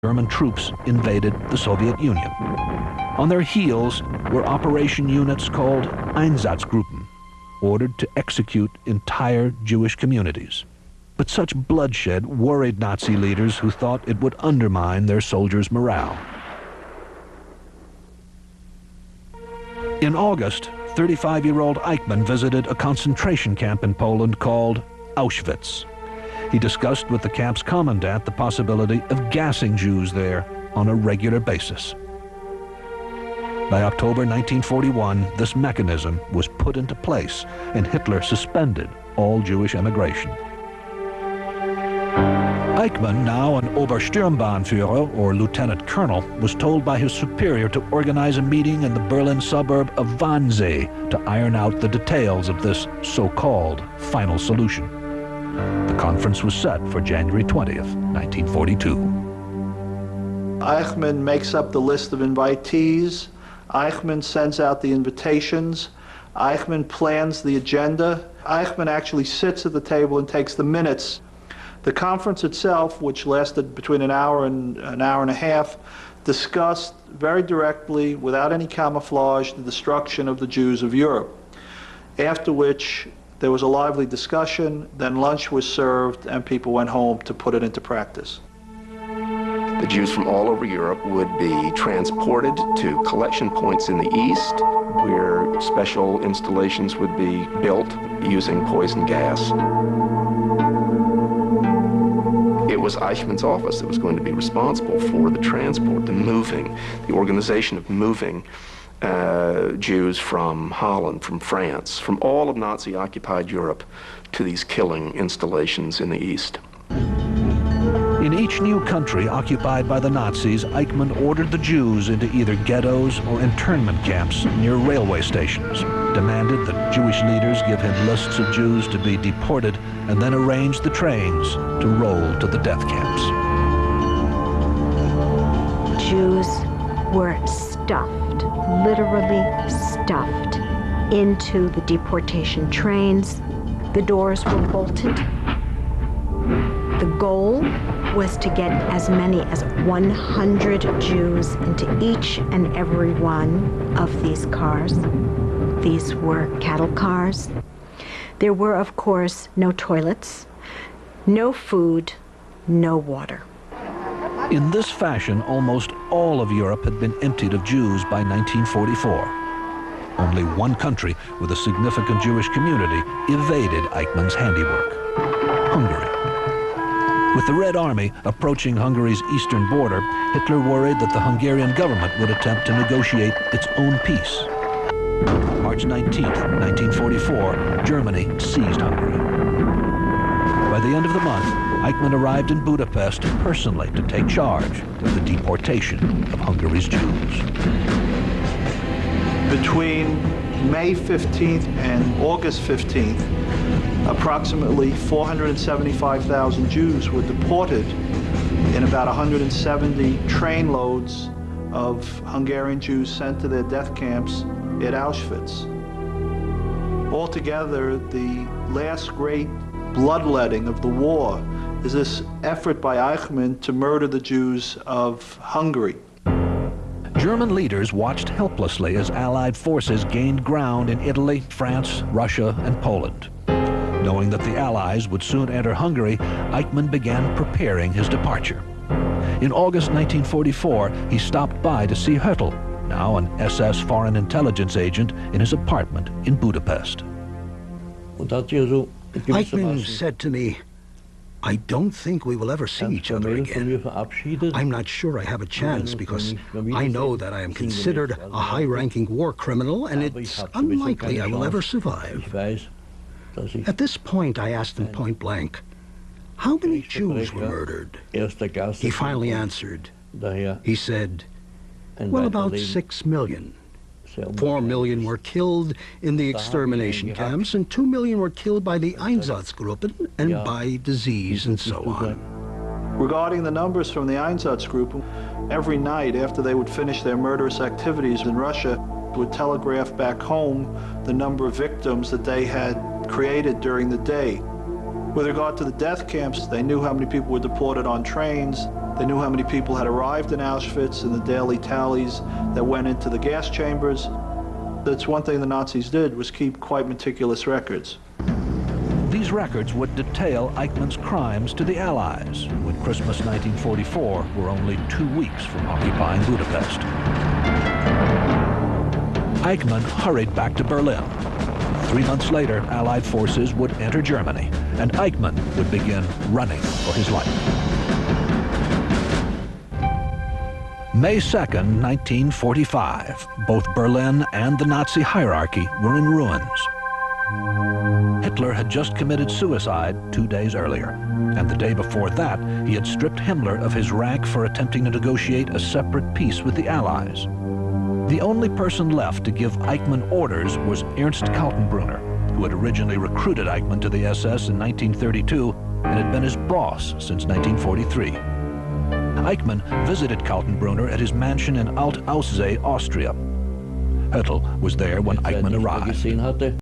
German troops invaded the Soviet Union. On their heels were operation units called Einsatzgruppen, ordered to execute entire Jewish communities. But such bloodshed worried Nazi leaders who thought it would undermine their soldiers' morale. In August, 35-year-old Eichmann visited a concentration camp in Poland called Auschwitz. He discussed with the camp's commandant the possibility of gassing Jews there on a regular basis. By October 1941, this mechanism was put into place, and Hitler suspended all Jewish emigration. Eichmann, now an Obersturmbannführer, or lieutenant colonel, was told by his superior to organize a meeting in the Berlin suburb of Wannsee to iron out the details of this so-called final solution. The conference was set for January 20th, 1942. Eichmann makes up the list of invitees. Eichmann sends out the invitations. Eichmann plans the agenda. Eichmann actually sits at the table and takes the minutes. The conference itself, which lasted between an hour and a half, discussed very directly, without any camouflage, the destruction of the Jews of Europe. After which there was a lively discussion, then lunch was served, and people went home to put it into practice. The Jews from all over Europe would be transported to collection points in the east, where special installations would be built using poison gas. It was Eichmann's office that was going to be responsible for the transport, the moving, the organization of moving Jews from Holland, from France, from all of Nazi-occupied Europe to these killing installations in the east. In each new country occupied by the Nazis, Eichmann ordered the Jews into either ghettos or internment camps near railway stations, demanded that Jewish leaders give him lists of Jews to be deported, and then arranged the trains to roll to the death camps. Jews were stuffed, literally stuffed, into the deportation trains. The doors were bolted. The goal was to get as many as 100 Jews into each and every one of these cars. These were cattle cars. There were, of course, no toilets, no food, no water. In this fashion, almost all of Europe had been emptied of Jews by 1944. Only one country with a significant Jewish community evaded Eichmann's handiwork: Hungary. With the Red Army approaching Hungary's eastern border, Hitler worried that the Hungarian government would attempt to negotiate its own peace. March 19, 1944, Germany seized Hungary. By the end of the month, Eichmann arrived in Budapest personally to take charge of the deportation of Hungary's Jews. Between May 15th and August 15th, approximately 475,000 Jews were deported in about 170 train loads of Hungarian Jews sent to their death camps at Auschwitz. Altogether, the last great bloodletting of the war is this effort by Eichmann to murder the Jews of Hungary. German leaders watched helplessly as Allied forces gained ground in Italy, France, Russia, and Poland. Knowing that the Allies would soon enter Hungary, Eichmann began preparing his departure. In August 1944, he stopped by to see Hertel, now an SS foreign intelligence agent, in his apartment in Budapest. Eichmann said to me, "I don't think we will ever see each other again. I'm not sure I have a chance because I know that I am considered a high-ranking war criminal and it's unlikely I will ever survive." At this point, I asked him point blank, "How many Jews were murdered?" He finally answered. He said, "Well, about 6 million. 4 million were killed in the extermination camps, and 2 million were killed by the Einsatzgruppen and by disease and so on." Regarding the numbers from the Einsatzgruppen, every night after they would finish their murderous activities in Russia, would telegraph back home the number of victims that they had created during the day. With regard to the death camps, they knew how many people were deported on trains. They knew how many people had arrived in Auschwitz and the daily tallies that went into the gas chambers. That's one thing the Nazis did, was keep quite meticulous records. These records would detail Eichmann's crimes to the Allies when Christmas 1944 were only 2 weeks from occupying Budapest. Eichmann hurried back to Berlin. 3 months later, Allied forces would enter Germany, and Eichmann would begin running for his life. May 2nd, 1945, both Berlin and the Nazi hierarchy were in ruins. Hitler had just committed suicide 2 days earlier, and the day before that, he had stripped Himmler of his rank for attempting to negotiate a separate peace with the Allies. The only person left to give Eichmann orders was Ernst Kaltenbrunner, who had originally recruited Eichmann to the SS in 1932 and had been his boss since 1943. Eichmann visited Kaltenbrunner at his mansion in Alt-Aussee, Austria. Hüttel was there when Eichmann arrived.